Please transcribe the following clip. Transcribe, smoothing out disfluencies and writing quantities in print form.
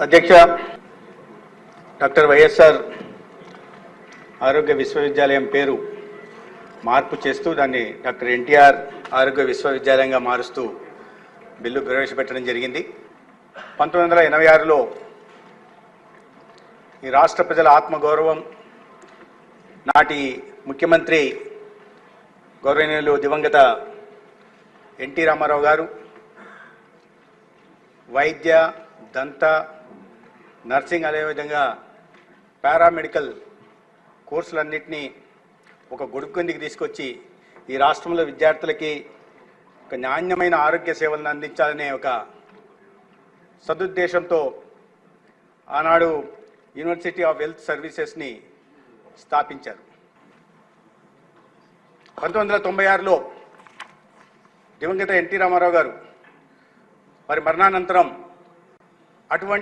అధ్యక్ష, doctor YSR ఆరోగ్య విశ్వవిద్యాలయం పేరు మార్పు చేస్తూ దాన్ని డాక్టర్ ఎన్టీఆర్ ఆరోగ్య విశ్వవిద్యాలయంగా మారుస్తూ బిల్లు ప్రవేశపెట్టడం జరిగింది. 1986లో ఈ రాష్ట్ర ప్రజల ఆత్మగౌరవం, నాటి ముఖ్యమంత్రి గౌరవనీయులు దివంగత ఎన్టీ రామారావు గారు వైద్య, దంత, నర్సింగ్, అదేవిధంగా పారామెడికల్ కోర్సులన్నింటినీ ఒక గొడుగు కిందికి తీసుకొచ్చి ఈ రాష్ట్రంలో విద్యార్థులకి ఒక నాణ్యమైన ఆరోగ్య సేవలను అందించాలనే ఒక సదుద్దేశంతో ఆనాడు యూనివర్సిటీ ఆఫ్ హెల్త్ సర్వీసెస్ని స్థాపించారు. 1996లో దివంగత ఎన్టీ రామారావు గారు వారి మరణానంతరం అటువంటి